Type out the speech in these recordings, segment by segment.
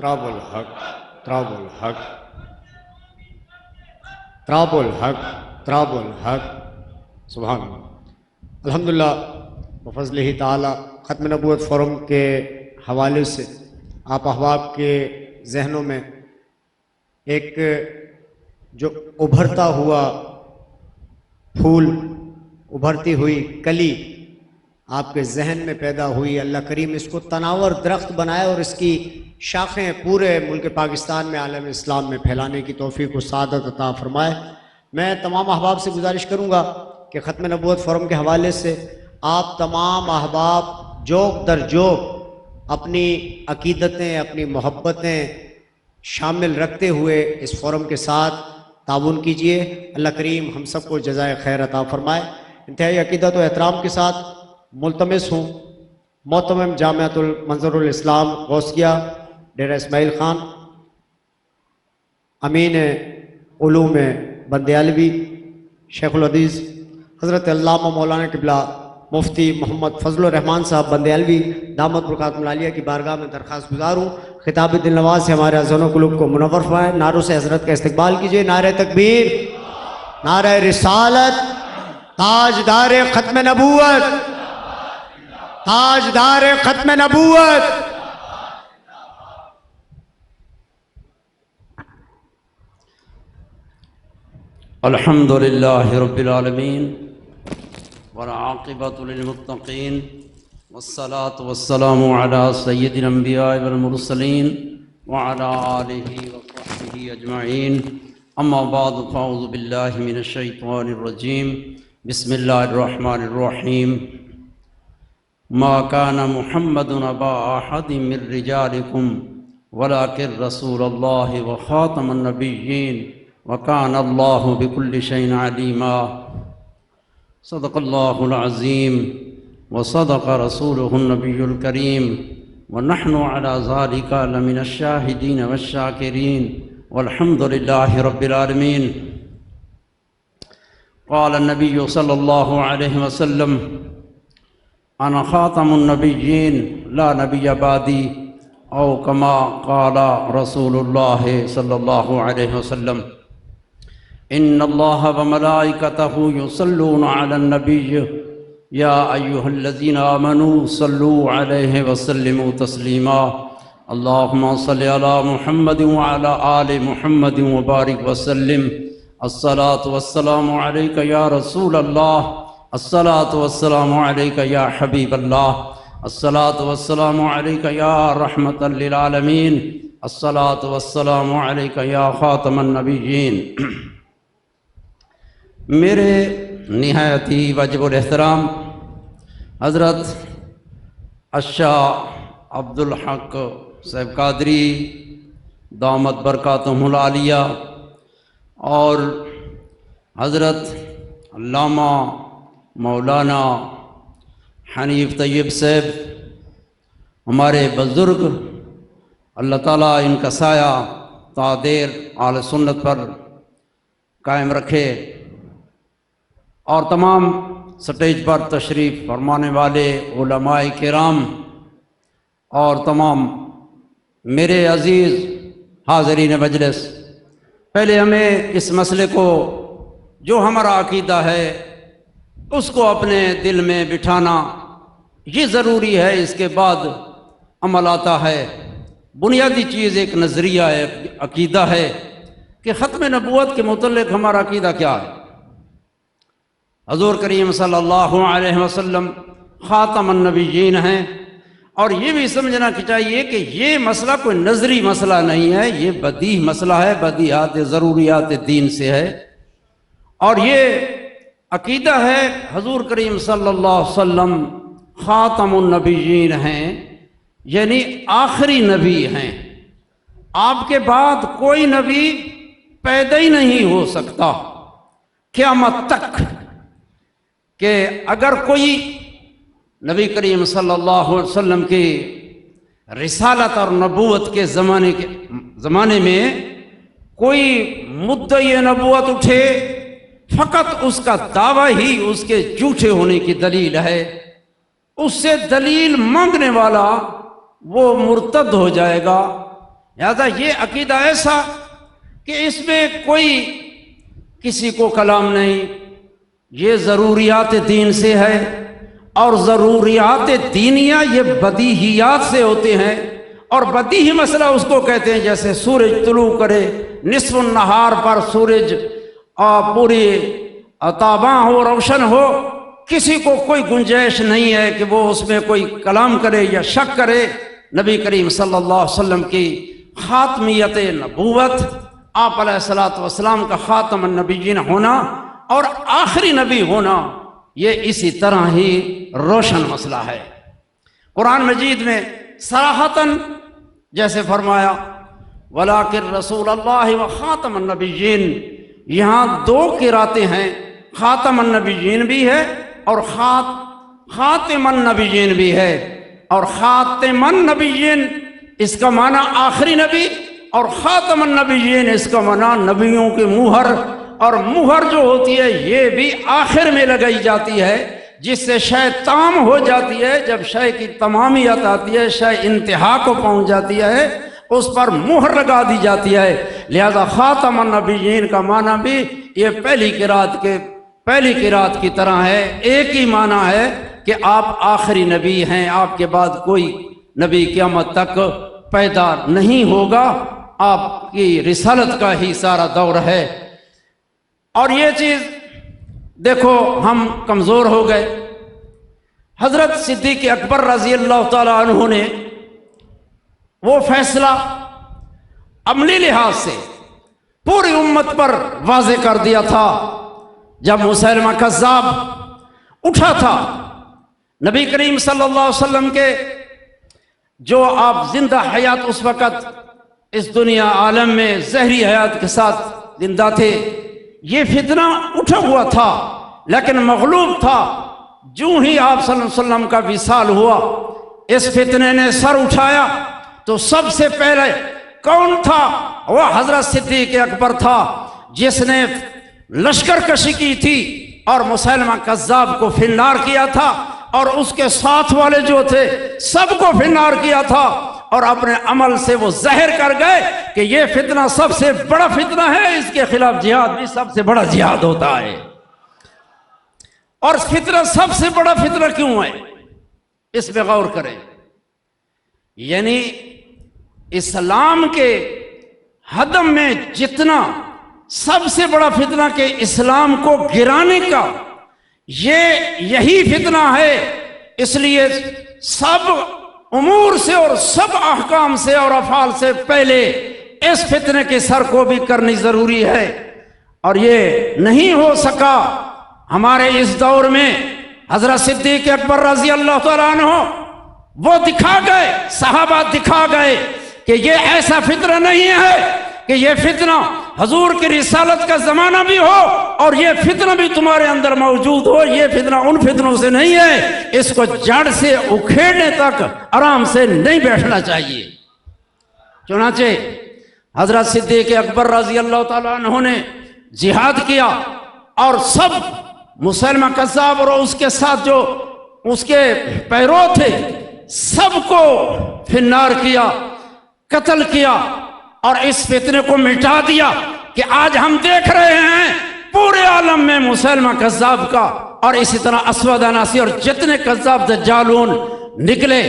تراب الحق تراب الحق تراب الحق تراب الحق سبحان اللہ۔ الحمدللہ بفضلہ تعالی ختم نبوت فورم کے حوالے سے آپ احباب کے ذہنوں میں ایک جو ابھرتا ہوا پھول، ابھرتی ہوئی کلی آپ کے ذہن میں پیدا ہوئی، اللہ کریم اس کو تناور درخت بنائے اور اس کی شاخیں پورے ملک پاکستان میں، عالم اسلام میں پھیلانے کی توفیق و سعادت عطا فرمائے۔ میں تمام احباب سے گزارش کروں گا کہ ختم نبوت فورم کے حوالے سے آپ تمام احباب جوک در جوک اپنی عقیدتیں، اپنی محبتیں شامل رکھتے ہوئے اس فورم کے ساتھ تعاون کیجئے۔ اللہ کریم ہم سب کو جزائے خیر عطا فرمائے۔ انتہائی عقیدت و احترام کے ساتھ ملتمس ہوں محتمم جامعۃ المنظر الاسلام غوثیہ ڈیرہ اسماعیل خان، امین علوم بندیالوی شیخ الحدیث حضرت علامہ مولانا قبلہ مفتی محمد فضل الرحمان صاحب بندیالوی دامت برکاتہم العالیہ کی بارگاہ میں درخواست گزار ہوں خطاب دل نواز سے ہمارے اذان و قلوب کو منور فرمائیں۔ نعروں سے حضرت کا استقبال کیجئے۔ نعرہ تکبیر، نعرہ رسالت، تاجدار ختم نبوت، تاجدار ختم نبوت۔ الحمد للہ رب العالمین والعاقبۃ للمتقین والصلاة والسلام علی سید الانبیاء والمرسلین وعلی آلہ وصحبہ اجمعین، اما بعد فاعوذ باللہ من الشیطان الرجیم، بسم اللہ الرحمن الرحیم۔ ما كان محمد ابا احد من رجالكم ولكن رسول الله وخاتم النبيين وكان الله بكل شيء عليما۔ صدق الله العظيم وصدق رسوله النبي الكريم ونحن على ذلك لمن الشاهدين والشاكرين والحمد لله رب العالمين۔ قال النبي صلى الله عليه وسلم: انا خاتم النبیین لا نبی بعدی، او کما قال رسول اللہ صلی اللہ علیہ وسلم۔ ان اللہ وملائکتہ یصلون علی النبی یا ایہا الذین آمنوا صلوا علیہ وسلموا تسلیما۔ اللہم صل علی محمد وعلی آل محمد وبارک وسلم۔ الصلاة والسلام علیک یا رسول اللہ، الصلاة والسلام علیک یا حبیب اللہ، الصلاة والسلام علیک یا رحمۃ للعالمین، الصلاة والسلام علیک یا خاتم النبیین۔ میرے نہایت ہی واجب الاحترام حضرت الشاہ عبدالحق صاحب قادری دامت برکاتہم العالیہ اور حضرت علامہ مولانا حنیف طیب صاحب، ہمارے بزرگ، اللہ تعالیٰ ان کا سایہ تا دیر اہل سنت پر قائم رکھے، اور تمام سٹیج پر تشریف فرمانے والے علماء کرام اور تمام میرے عزیز حاضرین مجلس، پہلے ہمیں اس مسئلے کو جو ہمارا عقیدہ ہے اس کو اپنے دل میں بٹھانا یہ ضروری ہے، اس کے بعد عمل آتا ہے۔ بنیادی چیز ایک نظریہ ہے، عقیدہ ہے کہ ختم نبوت کے متعلق ہمارا عقیدہ کیا ہے۔ حضور کریم صلی اللہ علیہ وسلم خاتم النبیین ہیں، اور یہ بھی سمجھنا چاہیے کہ یہ مسئلہ کوئی نظری مسئلہ نہیں ہے، یہ بدیہی مسئلہ ہے، بدیہات ضروریات دین سے ہے، اور یہ عقیدہ ہے حضور کریم صلی اللہ علیہ وسلم خاتم النبیین ہیں، یعنی آخری نبی ہیں۔ آپ کے بعد کوئی نبی پیدا ہی نہیں ہو سکتا قیامت تک، کہ اگر کوئی نبی کریم صلی اللہ علیہ وسلم کی رسالت اور نبوت کے زمانے میں کوئی مدعی نبوت اٹھے، فقط اس کا دعویٰ ہی اس کے جھوٹے ہونے کی دلیل ہے، اس سے دلیل مانگنے والا وہ مرتد ہو جائے گا، لہذا یہ عقیدہ ایسا کہ اس میں کوئی کسی کو کلام نہیں، یہ ضروریات دین سے ہے، اور ضروریات دینیہ یہ بدیہیات سے ہوتے ہیں، اور بدیہی مسئلہ اس کو کہتے ہیں جیسے سورج طلوع کرے نصف النہار پر سورج پوری تاباں ہو، روشن ہو، کسی کو کوئی گنجائش نہیں ہے کہ وہ اس میں کوئی کلام کرے یا شک کرے۔ نبی کریم صلی اللہ علیہ وسلم کی خاتمیت نبوت، آپ علیہ الصلوۃ والسلام کا خاتم النبیین ہونا اور آخری نبی ہونا، یہ اسی طرح ہی روشن مسئلہ ہے۔ قرآن مجید میں صراحتاً جیسے فرمایا وَلَٰكِن رسول اللہ و خاتم النبیین، یہاں دو قراتیں ہیں، خاتم النبیین بھی ہے اور خاتم النبیین بھی ہے، اور خاتم النبیین اس کا معنی آخری نبی، اور خاتم النبیین اس کا معنی نبیوں کی مہر، اور مہر جو ہوتی ہے یہ بھی آخر میں لگائی جاتی ہے، جس سے شے تام ہو جاتی ہے۔ جب شے کی تمامیت آتی ہے، شے انتہا کو پہنچ جاتی ہے، اس پر مہر لگا دی جاتی ہے۔ لہذا خاتم النبیین کا معنی بھی یہ پہلی قرات کی طرح ہے، ایک ہی معنی ہے کہ آپ آخری نبی ہیں، آپ کے بعد کوئی نبی قیامت تک پیدا نہیں ہوگا، آپ کی رسالت کا ہی سارا دور ہے۔ اور یہ چیز دیکھو ہم کمزور ہو گئے۔ حضرت صدیق اکبر رضی اللہ تعالی عنہ نے وہ فیصلہ عملی لحاظ سے پوری امت پر واضح کر دیا تھا جب مسیلمہ کذاب اٹھا تھا۔ نبی کریم صلی اللہ علیہ وسلم کے جو آپ زندہ حیات اس وقت اس دنیا عالم میں زہری حیات کے ساتھ زندہ تھے، یہ فتنہ اٹھا ہوا تھا لیکن مغلوب تھا۔ جو ہی آپ صلی اللہ علیہ وسلم کا وصال ہوا، اس فتنے نے سر اٹھایا تو سب سے پہلے کون تھا؟ وہ حضرت صدیق اکبر تھا، جس نے لشکر کشی کی تھی اور مسیلمہ کذاب کو فنار کیا تھا، اور اس کے ساتھ والے جو تھے سب کو فنار کیا تھا، اور اپنے عمل سے وہ ظاہر کر گئے کہ یہ فتنہ سب سے بڑا فتنہ ہے، اس کے خلاف جہاد بھی سب سے بڑا جہاد ہوتا ہے۔ اور فتنہ سب سے بڑا فتنہ کیوں ہے، اس پہ غور کریں۔ یعنی اسلام کے حدم میں جتنا سب سے بڑا فتنہ کہ اسلام کو گرانے کا یہی فتنہ ہے، اس لیے سب امور سے اور سب احکام سے اور افعال سے پہلے اس فتنے کے سر کو بھی کرنی ضروری ہے۔ اور یہ نہیں ہو سکا ہمارے اس دور میں۔ حضرت صدیق اکبر رضی اللہ تعالیٰ عنہ وہ دکھا گئے، صحابہ دکھا گئے کہ یہ ایسا فتنہ نہیں ہے کہ یہ فتنہ حضور کی رسالت کا زمانہ بھی ہو اور یہ فتنہ بھی تمہارے اندر موجود ہو، یہ فتنہ ان فتنوں سے نہیں ہے، اس کو جڑ سے اکھیڑنے تک آرام سے نہیں بیٹھنا چاہیے۔ چنانچہ حضرت صدیق اکبر رضی اللہ تعالیٰ عنہ نے جہاد کیا، اور سب مسلمہ کذاب اور اس کے ساتھ جو اس کے پیرو تھے سب کو فنار کیا، قتل کیا، اور اس فتنے کو مٹا دیا کہ آج ہم دیکھ رہے ہیں پورے عالم میں مسلمہ کذاب کا، اور اسی طرح اسود عناسی اور جتنے کذاب دجالون نکلے،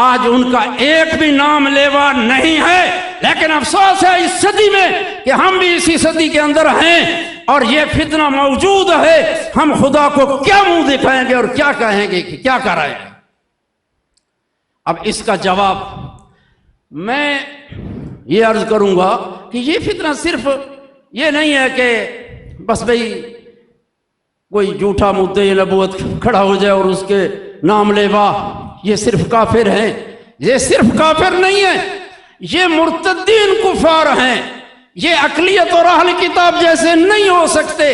آج ان کا ایک بھی نام لیوا نہیں ہے۔ لیکن افسوس ہے اس صدی میں کہ ہم بھی اسی صدی کے اندر ہیں اور یہ فتنہ موجود ہے۔ ہم خدا کو کیا منہ دکھائیں گے اور کیا کہیں گے کہ کیا کر رہے ہیں؟ اب اس کا جواب میں یہ عرض کروں گا کہ یہ فتنہ صرف یہ نہیں ہے کہ بس بھئی کوئی جھوٹا مدعی نبوت کھڑا ہو جائے اور اس کے نام لیوا یہ صرف کافر ہیں۔ یہ صرف کافر نہیں ہے، یہ مرتدین کفار ہیں، یہ اقلیت اور اہل کتاب جیسے نہیں ہو سکتے۔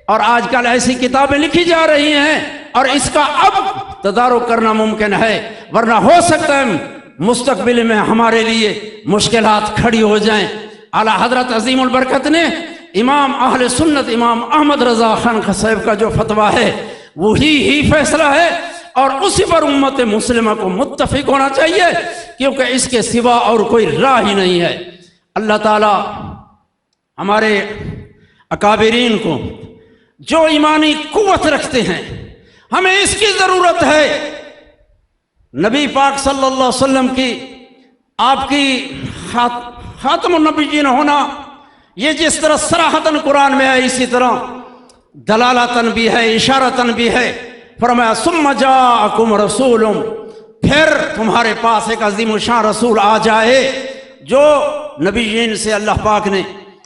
اور آج کل ایسی کتابیں لکھی جا رہی ہیں اور اس کا اب تدارک کرنا ممکن ہے، ورنہ ہو سکتا ہے مستقبل میں ہمارے لیے مشکلات کھڑی ہو جائیں۔ اعلیٰ حضرت عظیم البرکت نے امام اہل سنت امام احمد رضا خان صاحب کا جو فتویٰ ہے وہی فیصلہ ہے، اور اسی پر امت مسلمہ کو متفق ہونا چاہیے، کیونکہ اس کے سوا اور کوئی راہ ہی نہیں ہے۔ اللہ تعالی ہمارے اکابرین کو جو ایمانی قوت رکھتے ہیں، ہمیں اس کی ضرورت ہے۔ نبی پاک صلی اللہ علیہ وسلم کی، آپ کی خاتم النبیین ہونا، یہ جس طرح صراحتاً قرآن میں ہے، اسی طرح دلالتاً بھی ہے، اشارتاً بھی ہے۔ فرمایا ثم جاءکم رسول، پھر تمہارے پاس ایک عظیم الشان رسول آ جائے جو نبیین سے اللہ پاک نے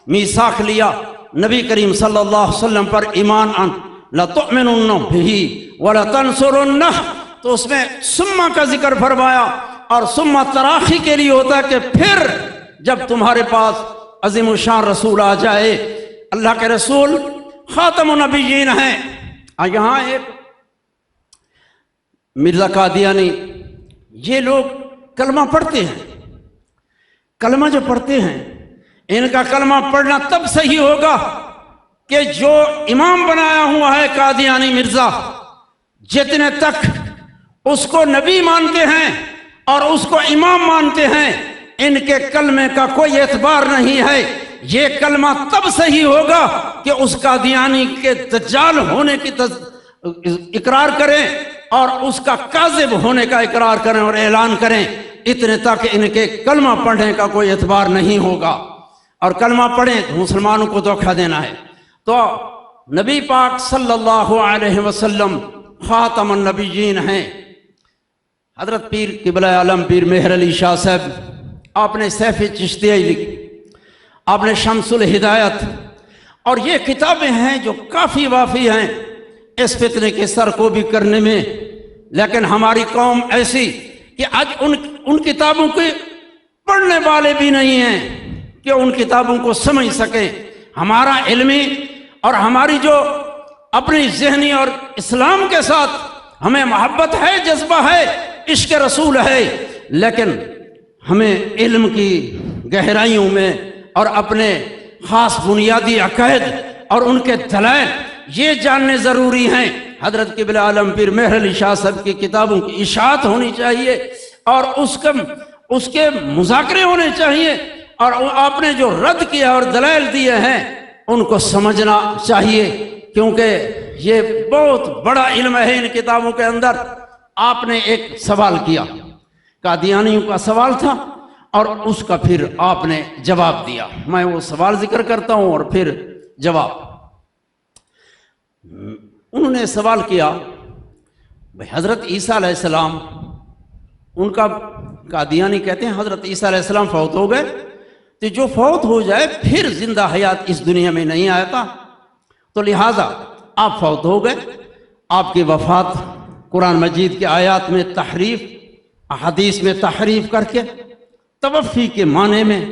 میثاق لیا، نبی کریم صلی اللہ علیہ وسلم پر ایمان ان لتؤمنن بہ ولتنصرنہ، تو اس میں ثم کا ذکر فرمایا، اور ثم تراخی کے لیے ہوتا ہے کہ پھر جب تمہارے پاس عظیم الشان رسول آ جائے۔ اللہ کے رسول خاتم النبیین ہیں۔ یہاں ایک مرزا قادیانی، یہ لوگ کلمہ پڑھتے ہیں، کلمہ جو پڑھتے ہیں، ان کا کلمہ پڑھنا تب صحیح ہوگا کہ جو امام بنایا ہوا ہے قادیانی مرزا، جتنے تک اس کو نبی مانتے ہیں اور اس کو امام مانتے ہیں، ان کے کلمے کا کوئی اعتبار نہیں ہے۔ یہ کلمہ تب صحیح ہوگا کہ اس قادیانی کے دجال ہونے کی اقرار کریں اور اس کا کاذب ہونے کا اقرار کریں اور اعلان کریں، اتنے تک ان کے کلمہ پڑھنے کا کوئی اعتبار نہیں ہوگا۔ اور کلمہ پڑھیں تو مسلمانوں کو دھوکہ دینا ہے۔ تو نبی پاک صلی اللہ علیہ وسلم خاتم النبیین ہیں۔ حضرت پیر قبلہ عالم پیر مہر علی شاہ صاحب، آپ نے سیف چشتیہ لکھی، آپ نے شمس الہدایت، اور یہ کتابیں ہیں جو کافی وافی ہیں اس فتنے کے سر کو بھی کرنے میں۔ لیکن ہماری قوم ایسی کہ آج ان کتابوں کے پڑھنے والے بھی نہیں ہیں کہ ان کتابوں کو سمجھ سکیں۔ ہمارا علمی اور ہماری جو اپنی ذہنی اور اسلام کے ساتھ ہمیں محبت ہے، جذبہ ہے، عشق رسول ہے، لیکن ہمیں علم کی گہرائیوں میں اور اپنے خاص بنیادی عقائد اور ان کے دلائل یہ جاننے ضروری ہیں۔ حضرت قبلہ عالم پیر مہر علی شاہ صاحب کی کتابوں کی اشاعت ہونی چاہیے اور اس کے مذاکرے ہونے چاہیے، اور آپ نے جو رد کیا اور دلائل دیے ہیں ان کو سمجھنا چاہیے، کیونکہ یہ بہت بڑا علم ہے ان کتابوں کے اندر۔ آپ نے ایک سوال کیا، قادیانیوں کا سوال تھا، اور اس کا پھر آپ نے جواب دیا۔ میں وہ سوال ذکر کرتا ہوں اور پھر جواب۔ انہوں نے سوال کیا، حضرت عیسیٰ علیہ السلام، ان کا قادیانی کہتے ہیں حضرت عیسیٰ علیہ السلام فوت ہو گئے، تو جو فوت ہو جائے پھر زندہ حیات اس دنیا میں نہیں آتا، تو لہٰذا آپ فوت ہو گئے، آپ کی وفات قرآن مجید کے آیات میں تحریف، احادیث میں تحریف کر کے توفی کے معنی میں،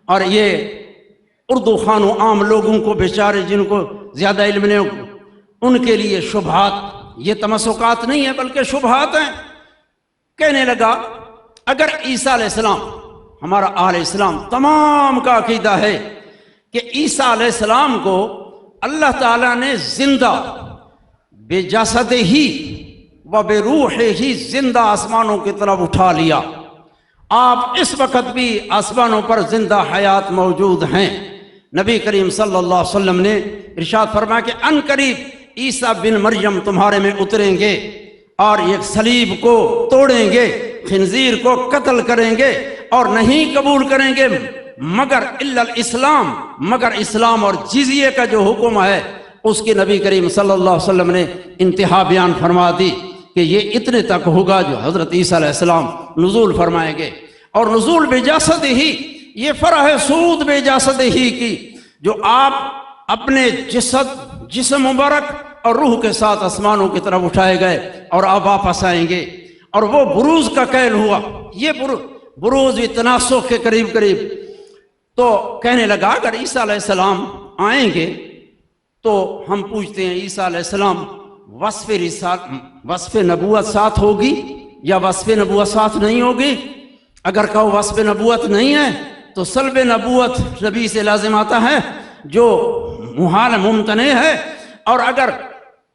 اور یہ اردو خوان و عام لوگوں کو بیچارے جن کو زیادہ علم نہیں، ان کے لیے شبہات، یہ تمسکات نہیں ہے بلکہ شبہات ہیں۔ کہنے لگا اگر عیسیٰ علیہ السلام، ہمارا اہل اسلام تمام کا عقیدہ ہے کہ عیسیٰ علیہ السلام کو اللہ تعالیٰ نے زندہ بے جسد ہی و بے روح ہی زندہ آسمانوں کی طرف اٹھا لیا، آپ اس وقت بھی آسمانوں پر زندہ حیات موجود ہیں۔ نبی کریم صلی اللہ علیہ وسلم نے ارشاد فرمایا کہ ان قریب عیسیٰ بن مریم تمہارے میں اتریں گے اور یہ صلیب کو توڑیں گے، خنزیر کو قتل کریں گے اور نہیں قبول کریں گے مگر الا الاسلام، مگر اسلام اور جزیے کا جو حکم ہے اس کی نبی کریم صلی اللہ علیہ وسلم نے انتہا بیان فرما دی کہ یہ اتنے تک ہوگا جو حضرت عیسیٰ علیہ السلام نزول فرمائیں گے۔ اور نزول بجسد ہی، یہ فرح سعود بجسد ہی کی، جو آپ اپنے جسم مبارک اور روح کے ساتھ آسمانوں کی طرف اٹھائے گئے اور آپ واپس آئیں گے، اور وہ بروز کا قیل ہوا، یہ بروز بھی تناسخ کے قریب قریب۔ تو کہنے لگا اگر عیسیٰ علیہ السلام آئیں گے تو ہم پوچھتے ہیں عیسیٰ علیہ السلام وصف نبوت ساتھ ہوگی یا وصف نبوت ساتھ نہیں ہوگی؟ اگر کہو وصف نبوت نہیں ہے تو سلب نبوت نبی سے لازم آتا ہے جو محال ممتنع ہے، اور اگر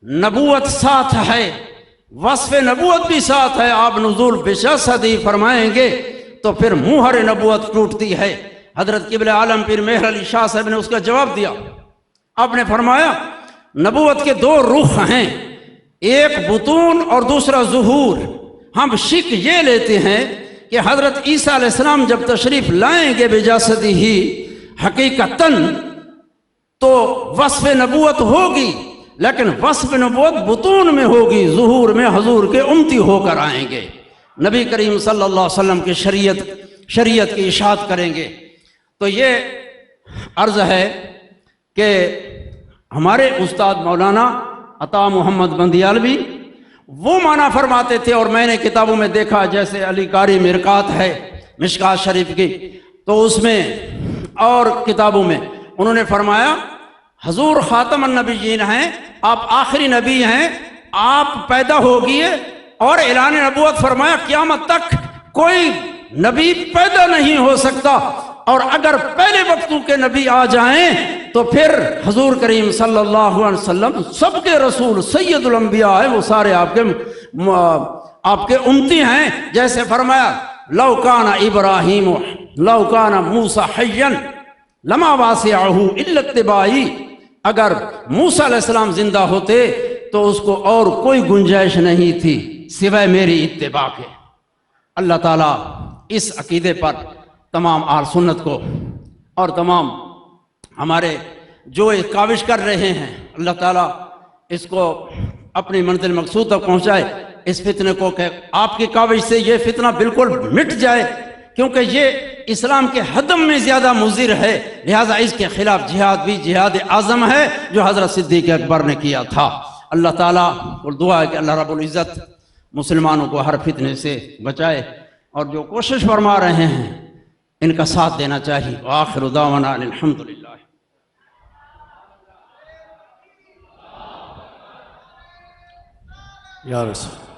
نبوت ساتھ ہے وصف نبوت بھی ساتھ ہے، آپ نزول بشاصدی فرمائیں گے تو پھر مہر نبوت ٹوٹتی ہے۔ حضرت قبلہ عالم پیر مہر علی شاہ صاحب نے اس کا جواب دیا، آپ نے فرمایا نبوت کے دو رخ ہیں، ایک بطون اور دوسرا ظہور۔ ہم شک یہ لیتے ہیں کہ حضرت عیسیٰ علیہ السلام جب تشریف لائیں گے بجسدی ہی حقیقتاً تو وصف نبوت ہوگی، لیکن وصف نبوت بطون میں ہوگی، ظہور میں حضور کے امتی ہو کر آئیں گے، نبی کریم صلی اللہ علیہ وسلم کی شریعت کی اشاعت کریں گے۔ تو یہ عرض ہے کہ ہمارے استاد مولانا عطا محمد بندیالوی وہ معنی فرماتے تھے، اور میں نے کتابوں میں دیکھا، جیسے علی قاری مرقات ہے مشکات شریف کی، تو اس میں اور کتابوں میں انہوں نے فرمایا حضور خاتم النبیین ہیں، آپ آخری نبی ہیں، آپ پیدا ہوگئے، اور اعلان نبوت فرمایا قیامت تک کوئی نبی پیدا نہیں ہو سکتا، اور اگر پہلے وقتوں کے نبی آ جائیں تو پھر حضور کریم صلی اللہ علیہ وسلم سب کے رسول سید الانبیاء ہیں، وہ سارے آپ کے امتی ہیں۔ جیسے فرمایا لو کان ابراہیم لو کان موسیٰ حیا لما واسعہ الا اتباعی، اگر موسیٰ علیہ السلام زندہ ہوتے تو اس کو اور کوئی گنجائش نہیں تھی سوائے میری اتباع کے۔ اللہ تعالیٰ اس عقیدے پر تمام اہل سنت کو اور تمام ہمارے جو کاوش کر رہے ہیں، اللہ تعالیٰ اس کو اپنی منزل مقصود تک پہنچائے، اس فتنے کو کہ آپ کی کاوش سے یہ فتنہ بالکل مٹ جائے، کیونکہ یہ اسلام کے حدم میں زیادہ مضر ہے، لہٰذا اس کے خلاف جہاد بھی جہاد اعظم ہے جو حضرت صدیق اکبر نے کیا تھا۔ اللہ تعالیٰ کو دعا ہے کہ اللہ رب العزت مسلمانوں کو ہر فتنے سے بچائے، اور جو کوشش فرما رہے ہیں ان کا ساتھ دینا چاہیے۔ وآخر دعوانا الحمدللہ۔ یا رسول